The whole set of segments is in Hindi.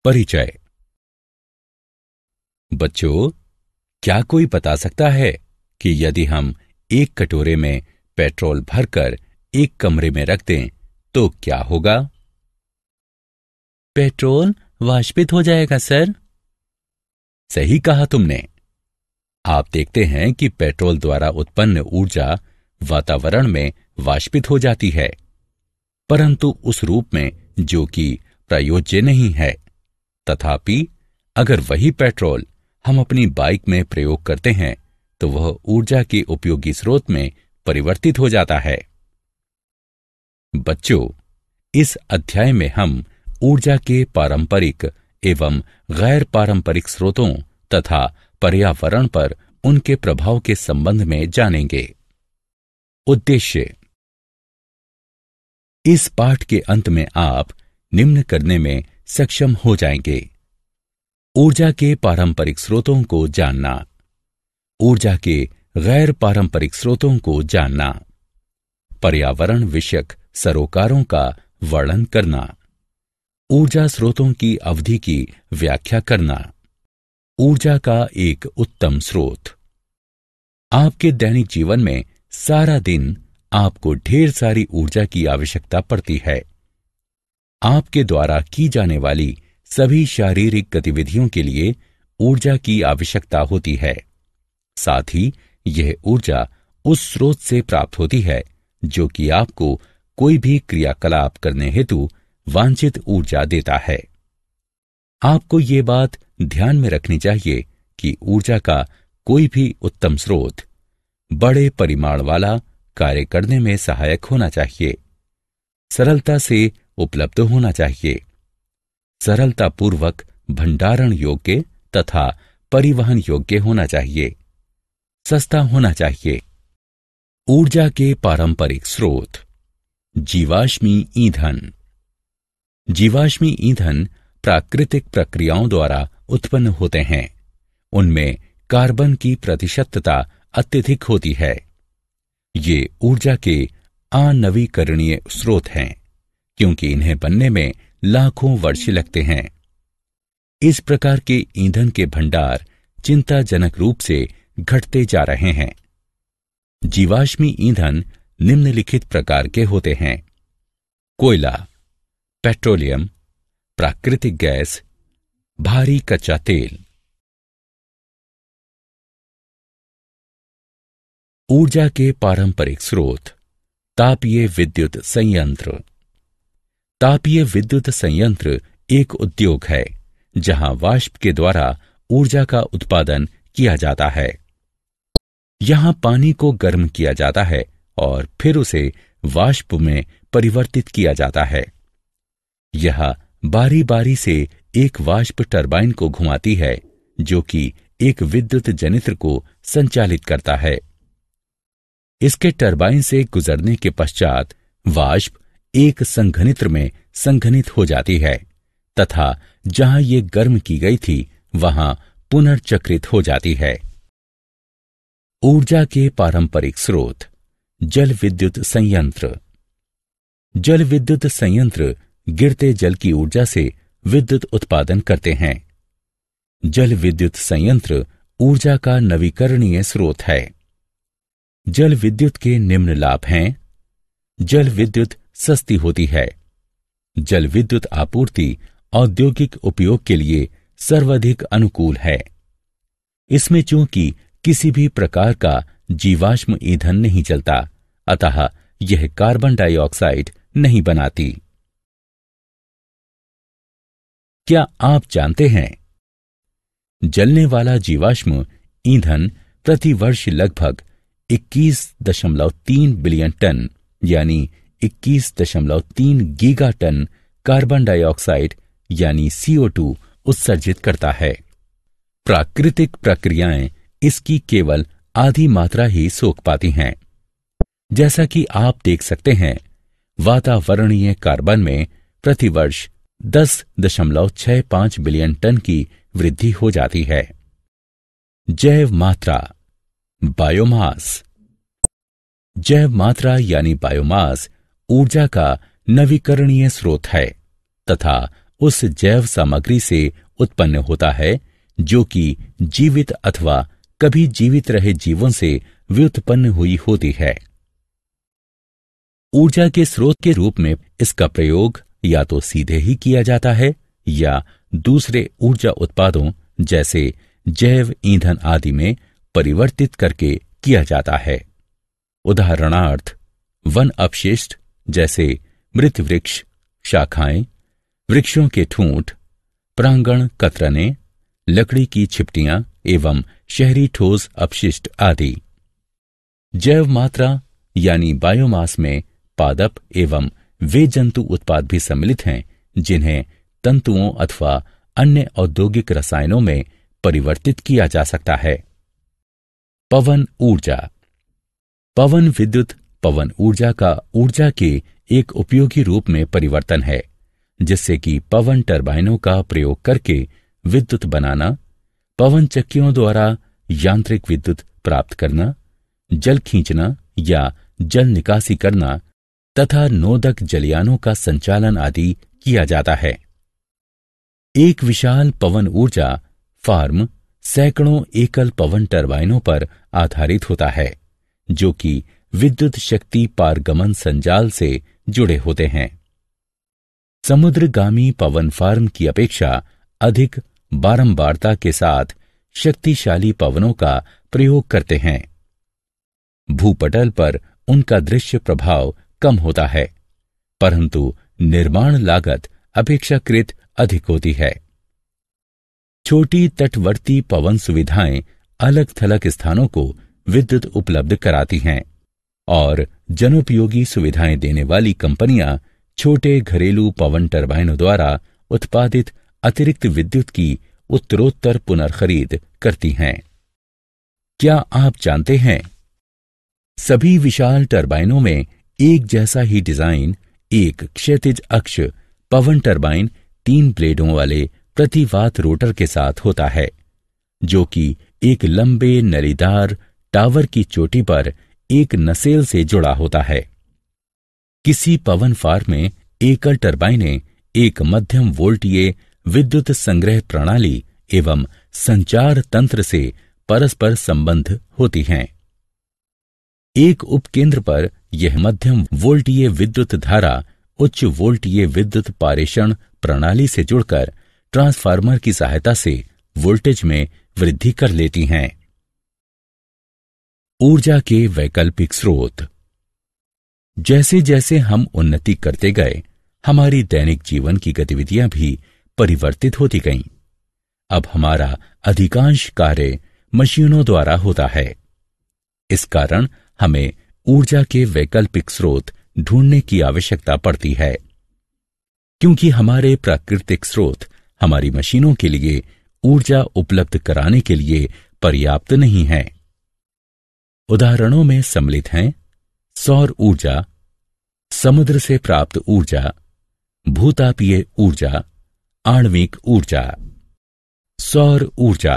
परिचय। बच्चों, क्या कोई बता सकता है कि यदि हम एक कटोरे में पेट्रोल भरकर एक कमरे में रख दें तो क्या होगा? पेट्रोल वाष्पित हो जाएगा सर। सही कहा तुमने। आप देखते हैं कि पेट्रोल द्वारा उत्पन्न ऊर्जा वातावरण में वाष्पित हो जाती है, परंतु उस रूप में जो कि प्रयोज्य नहीं है। तथापि अगर वही पेट्रोल हम अपनी बाइक में प्रयोग करते हैं तो वह ऊर्जा के उपयोगी स्रोत में परिवर्तित हो जाता है। बच्चों, इस अध्याय में हम ऊर्जा के पारंपरिक एवं गैर पारंपरिक स्रोतों तथा पर्यावरण पर उनके प्रभाव के संबंध में जानेंगे। उद्देश्य। इस पाठ के अंत में आप निम्न करने में सक्षम हो जाएंगे: ऊर्जा के पारंपरिक स्रोतों को जानना, ऊर्जा के गैर पारंपरिक स्रोतों को जानना, पर्यावरण विषयक सरोकारों का वर्णन करना, ऊर्जा स्रोतों की अवधि की व्याख्या करना, ऊर्जा का एक उत्तम स्रोत। आपके दैनिक जीवन में सारा दिन आपको ढेर सारी ऊर्जा की आवश्यकता पड़ती है। आपके द्वारा की जाने वाली सभी शारीरिक गतिविधियों के लिए ऊर्जा की आवश्यकता होती है। साथ ही यह ऊर्जा उस स्रोत से प्राप्त होती है जो कि आपको कोई भी क्रियाकलाप करने हेतु वांछित ऊर्जा देता है। आपको ये बात ध्यान में रखनी चाहिए कि ऊर्जा का कोई भी उत्तम स्रोत बड़े परिमाण वाला कार्य करने में सहायक होना चाहिए, सरलता से उपलब्ध होना चाहिए, सरलतापूर्वक भंडारण योग्य तथा परिवहन योग्य होना चाहिए, सस्ता होना चाहिए। ऊर्जा के पारंपरिक स्रोत। जीवाश्मी ईंधन। जीवाश्मी ईंधन प्राकृतिक प्रक्रियाओं द्वारा उत्पन्न होते हैं। उनमें कार्बन की प्रतिशतता अत्यधिक होती है। ये ऊर्जा के अनवीकरणीय स्रोत हैं, क्योंकि इन्हें बनने में लाखों वर्ष लगते हैं। इस प्रकार के ईंधन के भंडार चिंताजनक रूप से घटते जा रहे हैं। जीवाश्मी ईंधन निम्नलिखित प्रकार के होते हैं: कोयला, पेट्रोलियम, प्राकृतिक गैस, भारी कच्चा तेल। ऊर्जा के पारंपरिक स्रोत। तापीय विद्युत संयंत्र। तापीय विद्युत संयंत्र एक उद्योग है जहां वाष्प के द्वारा ऊर्जा का उत्पादन किया जाता है। यहां पानी को गर्म किया जाता है और फिर उसे वाष्प में परिवर्तित किया जाता है। यह बारी बारी से एक वाष्प टरबाइन को घुमाती है जो कि एक विद्युत जनित्र को संचालित करता है। इसके टरबाइन से गुजरने के पश्चात वाष्प एक संघनित्र में संघनित हो जाती है तथा जहां ये गर्म की गई थी वहां पुनर्चक्रित हो जाती है। ऊर्जा के पारंपरिक स्रोत। जल विद्युत संयंत्र। जल विद्युत संयंत्र गिरते जल की ऊर्जा से विद्युत उत्पादन करते हैं। जल विद्युत संयंत्र ऊर्जा का नवीकरणीय स्रोत है। जल विद्युत के निम्न लाभ हैं: जल विद्युत सस्ती होती है। जल विद्युत आपूर्ति औद्योगिक उपयोग के लिए सर्वाधिक अनुकूल है। इसमें चूंकि किसी भी प्रकार का जीवाश्म ईंधन नहीं चलता, अतः यह कार्बन डाइऑक्साइड नहीं बनाती। क्या आप जानते हैं, जलने वाला जीवाश्म ईंधन प्रति वर्ष लगभग 21.3 बिलियन टन यानी 21.3 गीगा टन कार्बन डाइऑक्साइड यानी CO2 उत्सर्जित करता है। प्राकृतिक प्रक्रियाएं इसकी केवल आधी मात्रा ही सोख पाती हैं। जैसा कि आप देख सकते हैं, वातावरणीय कार्बन में प्रतिवर्ष 10.65 बिलियन टन की वृद्धि हो जाती है। जैव मात्रा। बायोमास। जैव मात्रा यानी बायोमास ऊर्जा का नवीकरणीय स्रोत है तथा उस जैव सामग्री से उत्पन्न होता है जो कि जीवित अथवा कभी जीवित रहे जीवों से व्युत्पन्न हुई होती है। ऊर्जा के स्रोत के रूप में इसका प्रयोग या तो सीधे ही किया जाता है या दूसरे ऊर्जा उत्पादों जैसे जैव ईंधन आदि में परिवर्तित करके किया जाता है। उदाहरणार्थ वन अपशिष्ट जैसे मृत वृक्ष, शाखाएं, वृक्षों के ठूंठ, प्रांगण कतरने, लकड़ी की छिपटियां एवं शहरी ठोस अपशिष्ट आदि। जैव मात्रा यानी बायोमास में पादप एवं वे जंतु उत्पाद भी सम्मिलित हैं जिन्हें तंतुओं अथवा अन्य औद्योगिक रसायनों में परिवर्तित किया जा सकता है। पवन ऊर्जा। पवन विद्युत पवन ऊर्जा का ऊर्जा के एक उपयोगी रूप में परिवर्तन है, जिससे कि पवन टरबाइनों का प्रयोग करके विद्युत बनाना, पवन चक्कियों द्वारा यांत्रिक विद्युत प्राप्त करना, जल खींचना या जल निकासी करना तथा नोदक जलयानों का संचालन आदि किया जाता है। एक विशाल पवन ऊर्जा फार्म सैकड़ों एकल पवन टरबाइनों पर आधारित होता है, जो कि विद्युत शक्ति पारगमन संजाल से जुड़े होते हैं। समुद्रगामी पवन फार्म की अपेक्षा अधिक बारंबारता के साथ शक्तिशाली पवनों का प्रयोग करते हैं। भूपटल पर उनका दृश्य प्रभाव कम होता है, परंतु निर्माण लागत अपेक्षाकृत अधिक होती है। छोटी तटवर्ती पवन सुविधाएं अलग थलग स्थानों को विद्युत उपलब्ध कराती हैं और जनोपयोगी सुविधाएं देने वाली कंपनियां छोटे घरेलू पवन टरबाइनों द्वारा उत्पादित अतिरिक्त विद्युत की उत्तरोत्तर पुनर्खरीद करती हैं। क्या आप जानते हैं, सभी विशाल टरबाइनों में एक जैसा ही डिजाइन, एक क्षैतिज अक्ष पवन टरबाइन 3 ब्लेडों वाले प्रतिवात रोटर के साथ होता है, जो कि एक लंबे नलीदार टावर की चोटी पर एक नसेल से जुड़ा होता है। किसी पवन फार्म में एकल टरबाइनें एक मध्यम वोल्टीय विद्युत संग्रह प्रणाली एवं संचार तंत्र से परस्पर संबंध होती हैं। एक उपकेंद्र पर यह मध्यम वोल्टीय विद्युत धारा उच्च वोल्टीय विद्युत पारेषण प्रणाली से जुड़कर ट्रांसफार्मर की सहायता से वोल्टेज में वृद्धि कर लेती हैं। ऊर्जा के वैकल्पिक स्रोत। जैसे जैसे हम उन्नति करते गए, हमारी दैनिक जीवन की गतिविधियां भी परिवर्तित होती गईं। अब हमारा अधिकांश कार्य मशीनों द्वारा होता है। इस कारण हमें ऊर्जा के वैकल्पिक स्रोत ढूंढने की आवश्यकता पड़ती है, क्योंकि हमारे प्राकृतिक स्रोत हमारी मशीनों के लिए ऊर्जा उपलब्ध कराने के लिए पर्याप्त नहीं है। उदाहरणों में सम्मिलित हैं सौर ऊर्जा, समुद्र से प्राप्त ऊर्जा, भूतापीय ऊर्जा, आणविक ऊर्जा। सौर ऊर्जा।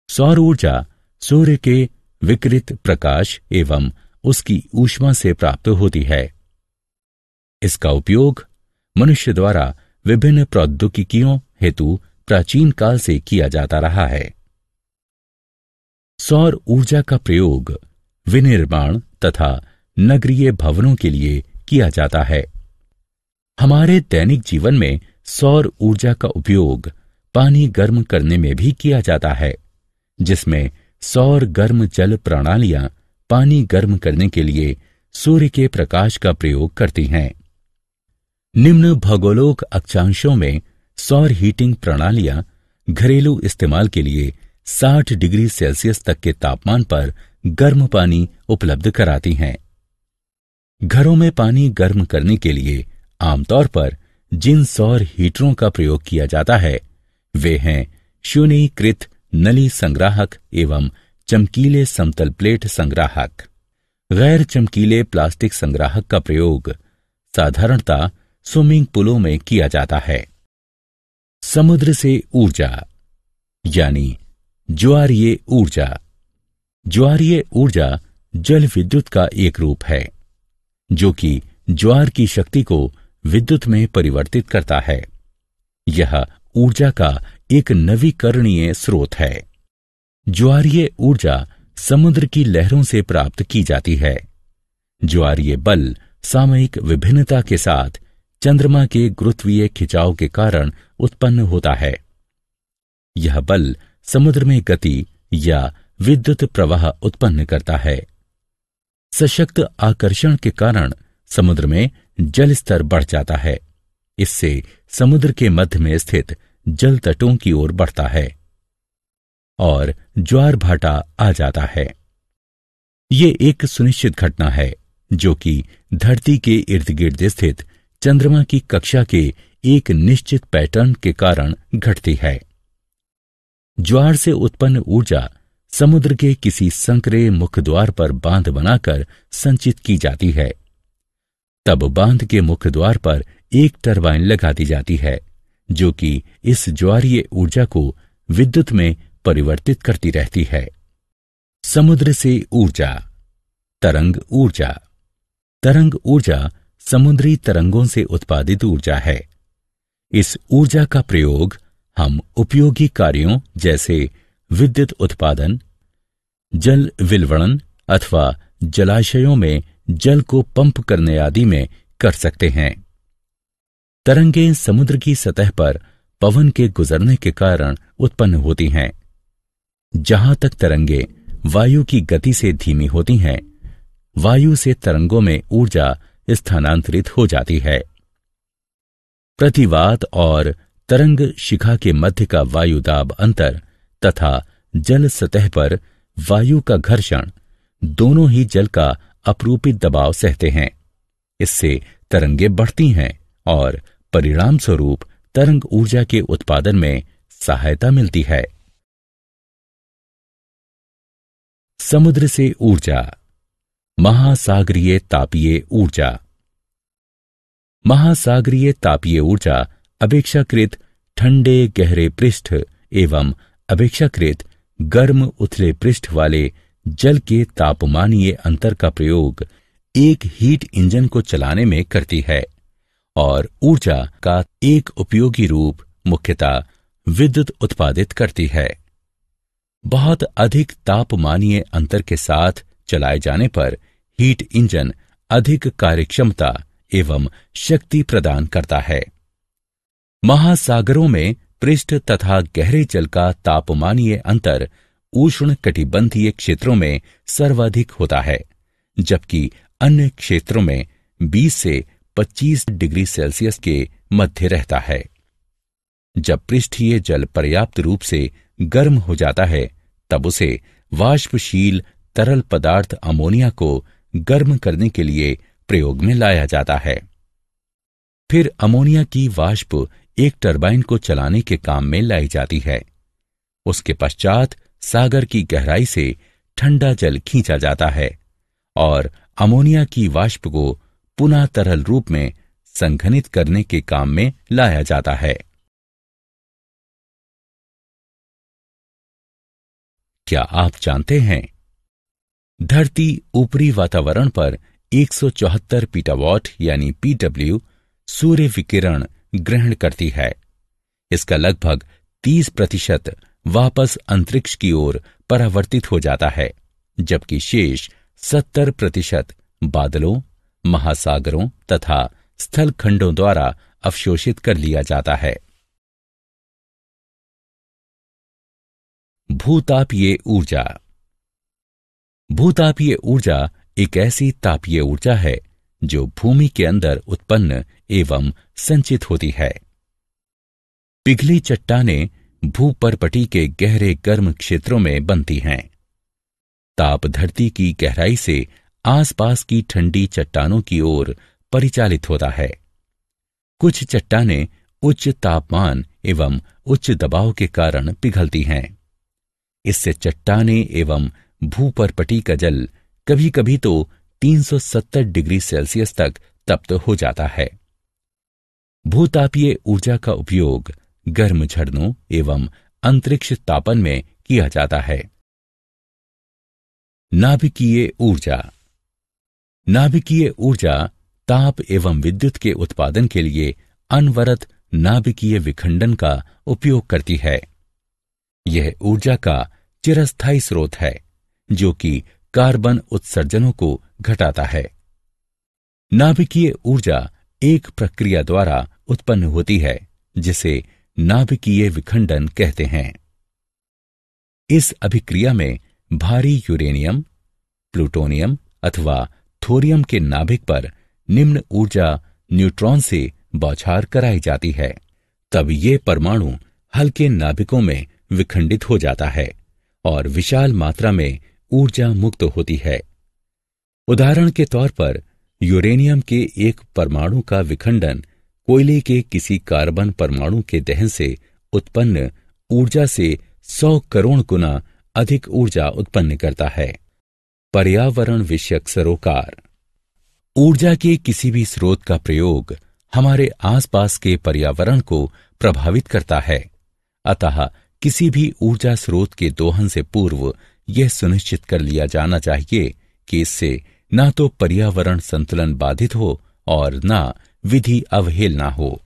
सौर ऊर्जा सूर्य के विकिरित प्रकाश एवं उसकी ऊष्मा से प्राप्त होती है। इसका उपयोग मनुष्य द्वारा विभिन्न प्रौद्योगिकियों हेतु प्राचीन काल से किया जाता रहा है। सौर ऊर्जा का प्रयोग विनिर्माण तथा नगरीय भवनों के लिए किया जाता है। हमारे दैनिक जीवन में सौर ऊर्जा का उपयोग पानी गर्म करने में भी किया जाता है, जिसमें सौर गर्म जल प्रणालियां पानी गर्म करने के लिए सूर्य के प्रकाश का प्रयोग करती हैं। निम्न भौगोलिक अक्षांशों में सौर हीटिंग प्रणालियां घरेलू इस्तेमाल के लिए 60 डिग्री सेल्सियस तक के तापमान पर गर्म पानी उपलब्ध कराती हैं। घरों में पानी गर्म करने के लिए आमतौर पर जिन सौर हीटरों का प्रयोग किया जाता है वे हैं शून्यीकृत नली संग्राहक एवं चमकीले समतल प्लेट संग्राहक। गैर चमकीले प्लास्टिक संग्राहक का प्रयोग साधारणतः स्विमिंग पूलों में किया जाता है। समुद्र से ऊर्जा यानी ज्वारीय ऊर्जा। ज्वारीय ऊर्जा जल विद्युत का एक रूप है, जो कि ज्वार की शक्ति को विद्युत में परिवर्तित करता है। यह ऊर्जा का एक नवीकरणीय स्रोत है। ज्वारीय ऊर्जा समुद्र की लहरों से प्राप्त की जाती है। ज्वारीय बल सामयिक विभिन्नता के साथ चंद्रमा के गुरुत्वीय खिंचाव के कारण उत्पन्न होता है। यह बल समुद्र में गति या विद्युत प्रवाह उत्पन्न करता है। सशक्त आकर्षण के कारण समुद्र में जल स्तर बढ़ जाता है। इससे समुद्र के मध्य में स्थित जल तटों की ओर बढ़ता है और ज्वार भाटा आ जाता है। ये एक सुनिश्चित घटना है जो कि धरती के इर्द गिर्द स्थित चंद्रमा की कक्षा के एक निश्चित पैटर्न के कारण घटती है। ज्वार से उत्पन्न ऊर्जा समुद्र के किसी संकरे मुखद्वार पर बांध बनाकर संचित की जाती है। तब बांध के मुखद्वार पर एक टरबाइन लगा दी जाती है जो कि इस ज्वारीय ऊर्जा को विद्युत में परिवर्तित करती रहती है। समुद्र से ऊर्जा। तरंग ऊर्जा। तरंग ऊर्जा समुद्री तरंगों से उत्पादित ऊर्जा है। इस ऊर्जा का प्रयोग हम उपयोगी कार्यों जैसे विद्युत उत्पादन, जल विलवणन अथवा जलाशयों में जल को पंप करने आदि में कर सकते हैं। तरंगें समुद्र की सतह पर पवन के गुजरने के कारण उत्पन्न होती हैं। जहां तक तरंगें वायु की गति से धीमी होती हैं, वायु से तरंगों में ऊर्जा स्थानांतरित हो जाती है। प्रतिवात और तरंग शिखा के मध्य का वायु दाब अंतर तथा जल सतह पर वायु का घर्षण दोनों ही जल का अपरूपित दबाव सहते हैं। इससे तरंगें बढ़ती हैं और परिणाम स्वरूप तरंग ऊर्जा के उत्पादन में सहायता मिलती है। समुद्र से ऊर्जा। महासागरीय तापीय ऊर्जा। महासागरीय तापीय ऊर्जा अपेक्षाकृत ठंडे गहरे पृष्ठ एवं अपेक्षाकृत गर्म उथले पृष्ठ वाले जल के तापमानीय अंतर का प्रयोग एक हीट इंजन को चलाने में करती है और ऊर्जा का एक उपयोगी रूप मुख्यतः विद्युत उत्पादित करती है। बहुत अधिक तापमानीय अंतर के साथ चलाए जाने पर हीट इंजन अधिक कार्यक्षमता एवं शक्ति प्रदान करता है। महासागरों में पृष्ठ तथा गहरे जल का तापमानीय अंतर उष्ण कटिबंधीय क्षेत्रों में सर्वाधिक होता है, जबकि अन्य क्षेत्रों में 20 से 25 डिग्री सेल्सियस के मध्य रहता है। जब पृष्ठीय जल पर्याप्त रूप से गर्म हो जाता है, तब उसे वाष्पशील तरल पदार्थ अमोनिया को गर्म करने के लिए प्रयोग में लाया जाता है। फिर अमोनिया की वाष्प एक टरबाइन को चलाने के काम में लाई जाती है। उसके पश्चात सागर की गहराई से ठंडा जल खींचा जाता है और अमोनिया की वाष्प को पुनः तरल रूप में संघनित करने के काम में लाया जाता है। क्या आप जानते हैं, धरती ऊपरी वातावरण पर 174 पीटावॉट यानी पीडब्ल्यू सूर्य विकिरण ग्रहण करती है। इसका लगभग 30% वापस अंतरिक्ष की ओर परावर्तित हो जाता है, जबकि शेष 70% बादलों, महासागरों तथा स्थल खंडों द्वारा अवशोषित कर लिया जाता है। भूतापीय ऊर्जा। भूतापीय ऊर्जा एक ऐसी तापीय ऊर्जा है जो भूमि के अंदर उत्पन्न एवं संचित होती है। पिघली चट्टानें भूपर्पटी के गहरे गर्म क्षेत्रों में बनती हैं। ताप धरती की गहराई से आसपास की ठंडी चट्टानों की ओर परिचालित होता है। कुछ चट्टानें उच्च तापमान एवं उच्च दबाव के कारण पिघलती हैं। इससे चट्टानें एवं भूपर्पटी का जल कभी कभी तो 370 डिग्री सेल्सियस तक तप्त हो जाता है। भूतापीय ऊर्जा का उपयोग गर्म झरनों एवं अंतरिक्ष तापन में किया जाता है। नाभिकीय ऊर्जा। नाभिकीय ऊर्जा ताप एवं विद्युत के उत्पादन के लिए अनवरत नाभिकीय विखंडन का उपयोग करती है। यह ऊर्जा का चिरस्थायी स्रोत है जो कि कार्बन उत्सर्जनों को घटाता है। नाभिकीय ऊर्जा एक प्रक्रिया द्वारा उत्पन्न होती है जिसे नाभिकीय विखंडन कहते हैं। इस अभिक्रिया में भारी यूरेनियम, प्लूटोनियम अथवा थोरियम के नाभिक पर निम्न ऊर्जा न्यूट्रॉन से बौछार कराई जाती है। तब ये परमाणु हल्के नाभिकों में विखंडित हो जाता है और विशाल मात्रा में ऊर्जा मुक्त होती है। उदाहरण के तौर पर यूरेनियम के एक परमाणु का विखंडन कोयले के किसी कार्बन परमाणु के दहन से उत्पन्न ऊर्जा से 100 करोड़ गुना अधिक ऊर्जा उत्पन्न करता है। पर्यावरण विषयक सरोकार। ऊर्जा के किसी भी स्रोत का प्रयोग हमारे आसपास के पर्यावरण को प्रभावित करता है। अतः किसी भी ऊर्जा स्रोत के दोहन से पूर्व यह सुनिश्चित कर लिया जाना चाहिए कि इससे ना तो पर्यावरण संतुलन बाधित हो और ना विधि अवहेलना हो।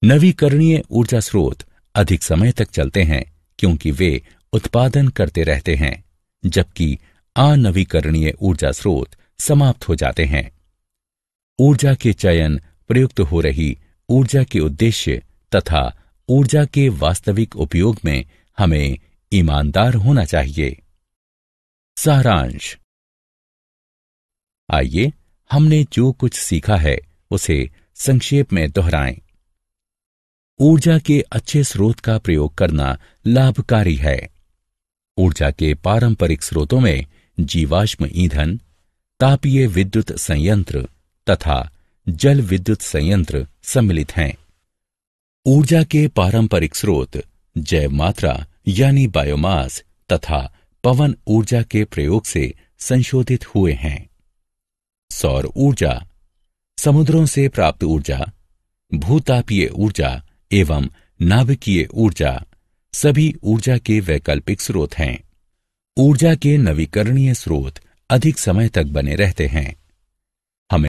नवीकरणीय ऊर्जा स्रोत अधिक समय तक चलते हैं क्योंकि वे उत्पादन करते रहते हैं, जबकि अनवीकरणीय ऊर्जा स्रोत समाप्त हो जाते हैं। ऊर्जा के चयन, प्रयुक्त हो रही ऊर्जा के उद्देश्य तथा ऊर्जा के वास्तविक उपयोग में हमें ईमानदार होना चाहिए। सारांश। आइए हमने जो कुछ सीखा है उसे संक्षेप में दोहराएं। ऊर्जा के अच्छे स्रोत का प्रयोग करना लाभकारी है। ऊर्जा के पारंपरिक स्रोतों में जीवाश्म ईंधन, तापीय विद्युत संयंत्र तथा जल विद्युत संयंत्र सम्मिलित हैं। ऊर्जा के पारंपरिक स्रोत जैव मात्रा यानी बायोमास तथा पवन ऊर्जा के प्रयोग से संशोधित हुए हैं। सौर ऊर्जा, समुद्रों से प्राप्त ऊर्जा, भूतापीय ऊर्जा एवं नाभिकीय ऊर्जा सभी ऊर्जा के वैकल्पिक स्रोत हैं। ऊर्जा के नवीकरणीय स्रोत अधिक समय तक बने रहते हैं।